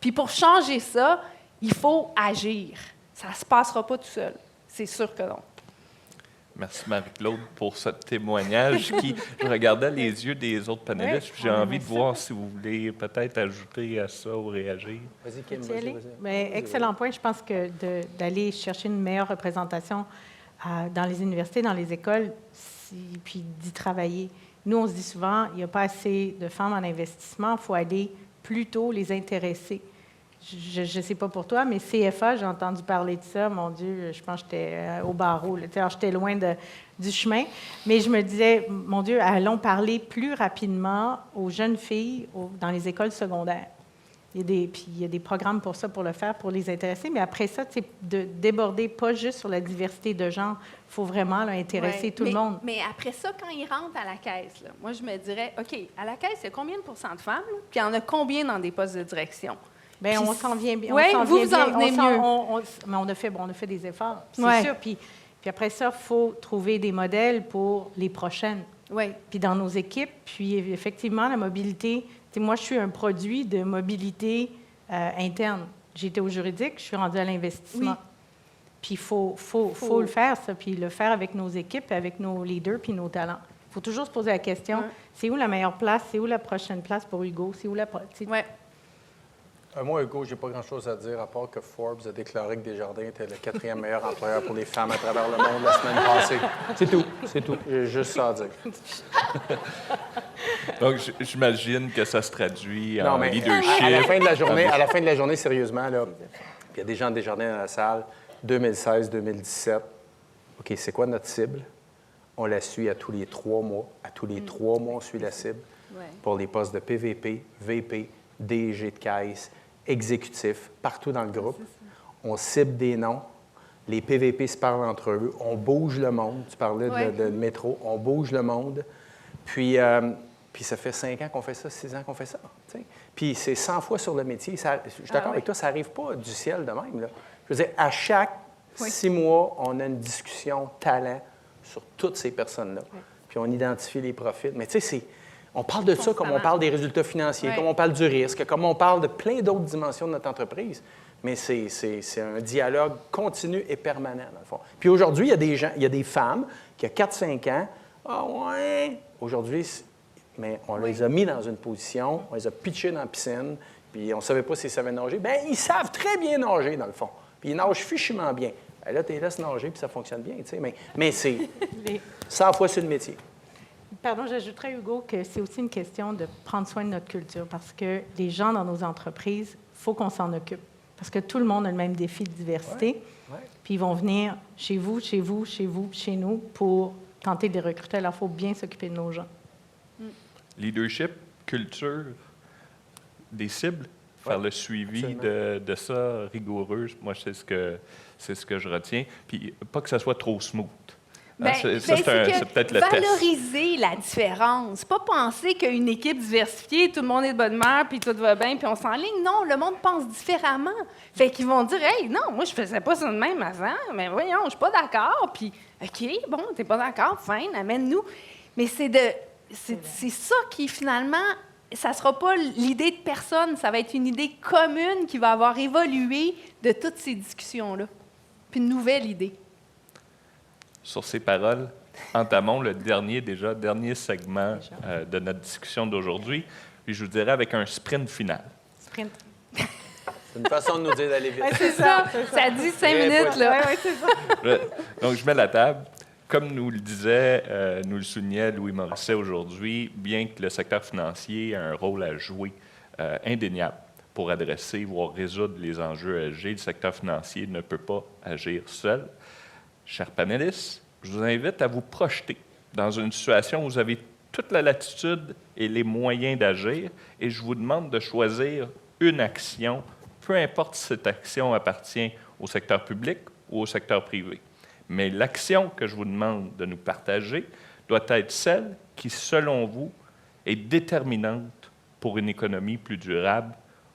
Puis pour changer ça, il faut agir. Ça ne se passera pas tout seul. C'est sûr que non. Merci Marie-Claude pour ce témoignage qui, je regardais les yeux des autres panélistes, puis j'ai envie de voir si vous voulez peut-être ajouter à ça ou réagir. Vas-y, Kim, Peux-tu y aller? vas-y. Mais excellent point. Je pense que d'aller chercher une meilleure représentation dans les universités, dans les écoles, puis d'y travailler. Nous, on se dit souvent, il n'y a pas assez de femmes en investissement, il faut aller plutôt les intéresser. Je ne sais pas pour toi, mais CFA, j'ai entendu parler de ça. Mon Dieu, je pense que j'étais au barreau. Alors, j'étais loin du chemin. Mais je me disais, mon Dieu, allons parler plus rapidement aux jeunes filles dans les écoles secondaires. Puis il y a des programmes pour ça, pour le faire, pour les intéresser. Mais après ça, de déborder pas juste sur la diversité de genre, il faut vraiment là, intéresser tout le monde. Mais après ça, quand ils rentrent à la caisse, là, moi, je me dirais, OK, à la caisse, il y a combien de pourcents de femmes? Là? Puis il y en a combien dans des postes de direction? Bien, on s'en vient bien. Oui, vous en venez mieux. Mais on a fait des efforts, c'est Ouais. sûr. Puis après ça, il faut trouver des modèles pour les prochaines. Oui. Puis dans nos équipes, puis effectivement, la mobilité. Moi, je suis un produit de mobilité interne. J'étais au juridique, je suis rendue à l'investissement. Oui. Puis il faut le faire, ça, puis le faire avec nos équipes, avec nos leaders, puis nos talents. Il faut toujours se poser la question, Ouais. c'est où la meilleure place? C'est où la prochaine place pour Hugo? C'est où Ouais. Moi, Hugo, j'ai pas grand-chose à dire, à part que Forbes a déclaré que Desjardins était le 4e meilleur employeur pour les femmes à travers le monde la semaine passée. C'est tout. J'ai juste ça à dire. Donc, j'imagine que ça se traduit Non, en mais leadership. à la fin de la journée, sérieusement, là, il y a des gens de Desjardins dans la salle, 2016-2017. OK, c'est quoi notre cible? On la suit à tous les 3 mois. À tous les 3 mois, on suit la cible Ouais. pour les postes de PVP, VP, DG de caisse, exécutif, partout dans le groupe. On cible des noms. Les PVP se parlent entre eux. On bouge le monde. Tu parlais Ouais. de métro. On bouge le monde. Puis ça fait 5 ans qu'on fait ça, 6 ans qu'on fait ça. T'sais. Puis c'est 100 fois sur le métier. Je suis d'accord avec toi, ça n'arrive pas du ciel de même. Là. Je veux dire, à chaque 6 mois, on a une discussion talent sur toutes ces personnes-là. Puis on identifie les profils. Mais tu sais, on parle de ça comme on parle des résultats financiers, comme on parle du risque, comme on parle de plein d'autres dimensions de notre entreprise. Mais c'est un dialogue continu et permanent, dans le fond. Puis aujourd'hui, il y a des femmes qui, à 4-5 ans, ah ouais, aujourd'hui, mais on les a mis dans une position, on les a pitchés dans la piscine, puis on ne savait pas s'ils savaient nager. Bien, ils savent très bien nager, dans le fond. Puis ils nagent fichement bien. Bien, là, tu les laisses nager, puis ça fonctionne bien, tu sais. Mais c'est 100 fois sur le métier. Pardon, j'ajouterais, Hugo, que c'est aussi une question de prendre soin de notre culture parce que les gens dans nos entreprises, il faut qu'on s'en occupe. Parce que tout le monde a le même défi de diversité. Ouais. Puis ils vont venir chez vous, chez nous pour tenter de les recruter. Alors, il faut bien s'occuper de nos gens. Leadership, culture, des cibles, faire le suivi absolument. de ça rigoureux. Moi, c'est ce que je retiens. Puis pas que ça soit trop smooth. Bien, c'est peut-être le test. Valoriser la différence. Pas penser qu'une équipe diversifiée, tout le monde est de bonne humeur, puis tout va bien, puis on s'enligne. Non, le monde pense différemment. Fait qu'ils vont dire, « Hey, non, moi, je faisais pas ça de même avant, mais voyons, je suis pas d'accord. » Puis, « OK, bon, t'es pas d'accord, fine, amène-nous. » Mais c'est ça qui, finalement, ça sera pas l'idée de personne, ça va être une idée commune qui va avoir évolué de toutes ces discussions-là. Puis une nouvelle idée. Sur ces paroles, entamons le dernier segment de notre discussion d'aujourd'hui. Puis je vous dirais avec un sprint final. sprint. C'est une façon de nous dire d'aller vite. Ouais, c'est Ça, ça. ça dit 5 Très minutes, possible. là. Ouais, c'est ça. Donc, je mets la table. Comme nous le disait, nous le soulignait Louis Morissette aujourd'hui, bien que le secteur financier ait un rôle à jouer indéniable pour adresser, voire résoudre les enjeux ESG, le secteur financier ne peut pas agir seul. Chers panélistes, je vous invite à vous projeter dans une situation où vous avez toute la latitude et les moyens d'agir, et je vous demande de choisir une action, peu importe si cette action appartient au secteur public ou au secteur privé. Mais l'action que je vous demande de nous partager doit être celle qui, selon vous, est déterminante pour une économie plus durable.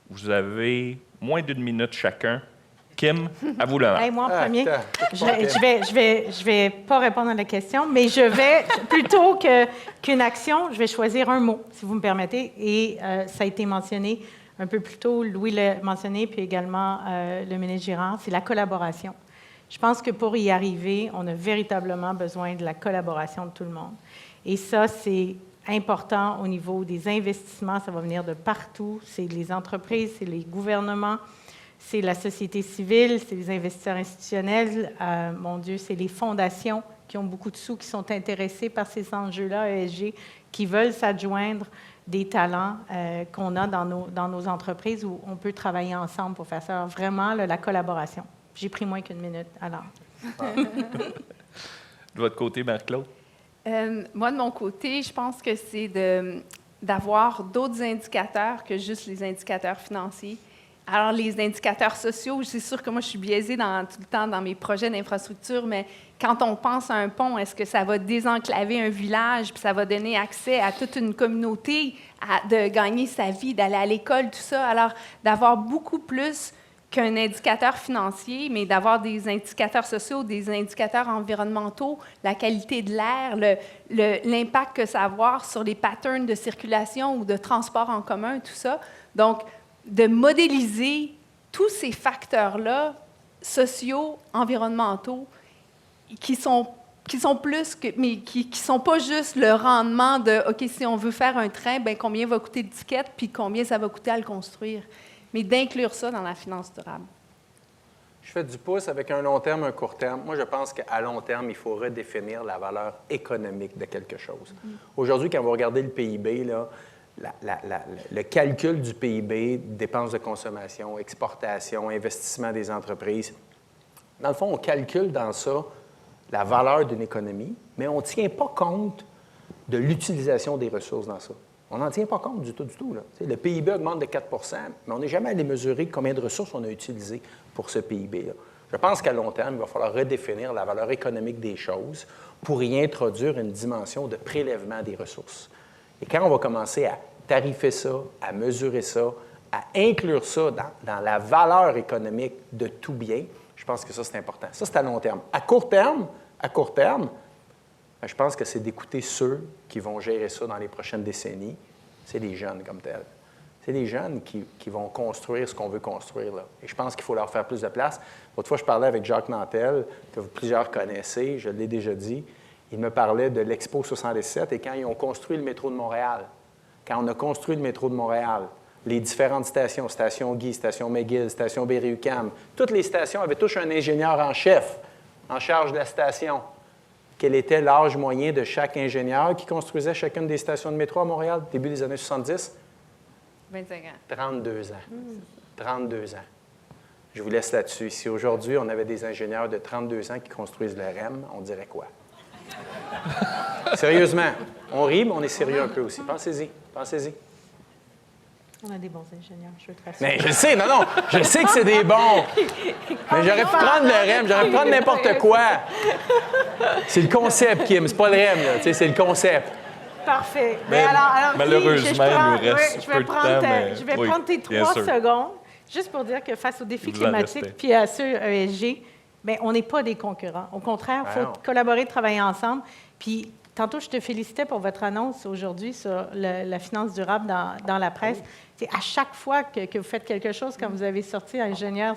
Vous avez moins d'1 minute chacun. Kim, à vous l'honneur. Hey, moi en Ah, premier, attends, je vais pas répondre à la question, mais je vais, plutôt qu'une action, je vais choisir un mot, si vous me permettez. Et ça a été mentionné un peu plus tôt, Louis l'a mentionné, puis également le ministre Girard, c'est la collaboration. Je pense que pour y arriver, on a véritablement besoin de la collaboration de tout le monde. Et ça, c'est important au niveau des investissements, ça va venir de partout. C'est les entreprises, c'est les gouvernements, c'est la société civile, c'est les investisseurs institutionnels, mon Dieu, c'est les fondations qui ont beaucoup de sous, qui sont intéressés par ces enjeux-là, ESG, qui veulent s'adjoindre des talents qu'on a dans nos entreprises où on peut travailler ensemble pour faire ça. Alors, vraiment, là, la collaboration. J'ai pris moins qu'1 minute, alors. De votre côté, Marie-Claude? Moi, de mon côté, je pense que c'est d'avoir d'autres indicateurs que juste les indicateurs financiers. Alors, les indicateurs sociaux, c'est sûr que moi, je suis biaisée tout le temps dans mes projets d'infrastructure, mais quand on pense à un pont, est-ce que ça va désenclaver un village, puis ça va donner accès à toute une communauté de gagner sa vie, d'aller à l'école, tout ça? Alors, d'avoir beaucoup plus qu'un indicateur financier, mais d'avoir des indicateurs sociaux, des indicateurs environnementaux, la qualité de l'air, l'impact que ça va avoir sur les patterns de circulation ou de transport en commun, tout ça. Donc, de modéliser tous ces facteurs-là, sociaux, environnementaux, qui sont plus que, mais qui sont pas juste le rendement de, OK, si on veut faire un train, bien, combien va coûter l'étiquette, puis combien ça va coûter à le construire. Mais d'inclure ça dans la finance durable. Je fais du pouce avec un long terme, un court terme. Moi, je pense qu'à long terme, il faut redéfinir la valeur économique de quelque chose. Aujourd'hui, quand vous regardez le PIB, là, le calcul du PIB, dépenses de consommation, exportation, investissement des entreprises, dans le fond, on calcule dans ça la valeur d'une économie, mais on ne tient pas compte de l'utilisation des ressources dans ça. On n'en tient pas compte du tout. Là. Le PIB augmente de 4 mais on n'est jamais allé mesurer combien de ressources on a utilisées pour ce PIB-là. Je pense qu'à long terme, il va falloir redéfinir la valeur économique des choses pour y introduire une dimension de prélèvement des ressources. Et quand on va commencer à tarifer ça, à mesurer ça, à inclure ça dans la valeur économique de tout bien, je pense que ça, c'est important. Ça, c'est à long terme. À court terme, je pense que c'est d'écouter ceux qui vont gérer ça dans les prochaines décennies. C'est les jeunes comme tels. C'est les jeunes qui vont construire ce qu'on veut construire. Là. Et je pense qu'il faut leur faire plus de place. L'autre fois, je parlais avec Jacques Nantel, que plusieurs connaissez, je l'ai déjà dit. Il me parlait de l'Expo 77 et quand ils ont construit le métro de Montréal. Quand on a construit le métro de Montréal, les différentes stations, station Guy, station McGill, station Berry-UQAM, toutes les stations avaient tous un ingénieur en chef, en charge de la station. Quel était l'âge moyen de chaque ingénieur qui construisait chacune des stations de métro à Montréal, début des années 70? 25 ans. 32 ans. 32 ans. Je vous laisse là-dessus. Si aujourd'hui, on avait des ingénieurs de 32 ans qui construisent le REM, on dirait quoi? Sérieusement, on rit, mais on est sérieux un peu aussi. Pensez-y. On a des bons ingénieurs, je veux te rassurer. Mais je sais, non, je sais que c'est des bons. Mais j'aurais pu prendre le REM, j'aurais pu prendre n'importe quoi. C'est le concept, Kim, c'est pas le REM, là, c'est le concept. Parfait. Mais alors, malheureusement, Guy, il nous reste je peu vais de prendre, temps, mais je vais oui, prendre tes bien 3 sûr. secondes, juste pour dire que face aux défis Vous en climatiques restez. puis à ceux ESG, bien, on n'est pas des concurrents. Au contraire, il faut non. collaborer, travailler ensemble. Puis, tantôt, je te félicitais pour votre annonce aujourd'hui sur la finance durable dans la presse. C'est à chaque fois que vous faites quelque chose, quand vous avez sorti ingénieur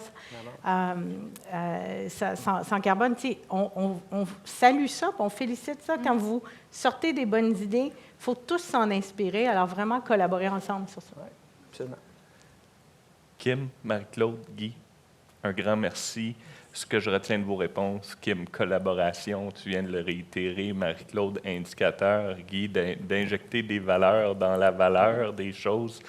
sans carbone, on salue ça, puis on félicite ça. Quand vous sortez des bonnes idées, il faut tous s'en inspirer. Alors, vraiment collaborer ensemble sur ça. Oui, absolument. Kim, Marie-Claude, Guy, un grand merci. Ce que je retiens de vos réponses, Kim, collaboration, tu viens de le réitérer, Marie-Claude, indicateur, Guy, d'injecter des valeurs dans la valeur des choses,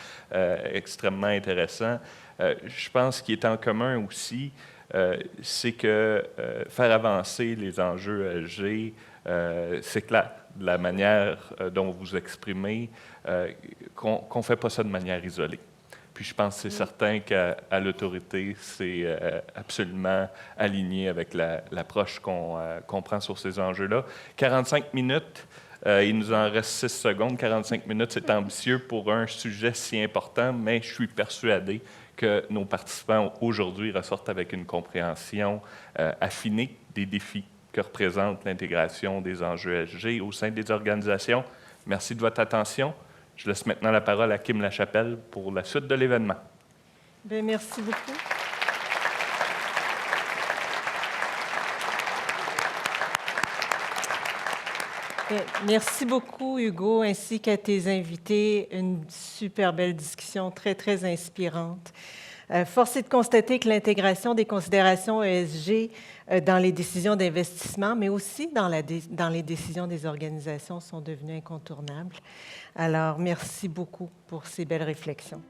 extrêmement intéressant. Je pense qu'il est en commun aussi, c'est que faire avancer les enjeux ESG, c'est clair, de la manière dont vous exprimez, qu'on ne fait pas ça de manière isolée. Puis je pense que c'est certain qu'à l'autorité, c'est absolument aligné avec l'approche qu'on prend sur ces enjeux-là. 45 minutes, il nous en reste 6 secondes. 45 minutes, c'est ambitieux pour un sujet si important, mais je suis persuadé que nos participants aujourd'hui ressortent avec une compréhension affinée des défis que représente l'intégration des enjeux ESG au sein des organisations. Merci de votre attention. Je laisse maintenant la parole à Kim Lachapelle pour la suite de l'événement. Bien, merci beaucoup. Bien, merci beaucoup, Hugo, ainsi qu'à tes invités. Une super belle discussion, très, très inspirante. Force est de constater que l'intégration des considérations ESG dans les décisions d'investissement, mais aussi dans les décisions des organisations, sont devenues incontournables. Alors, merci beaucoup pour ces belles réflexions.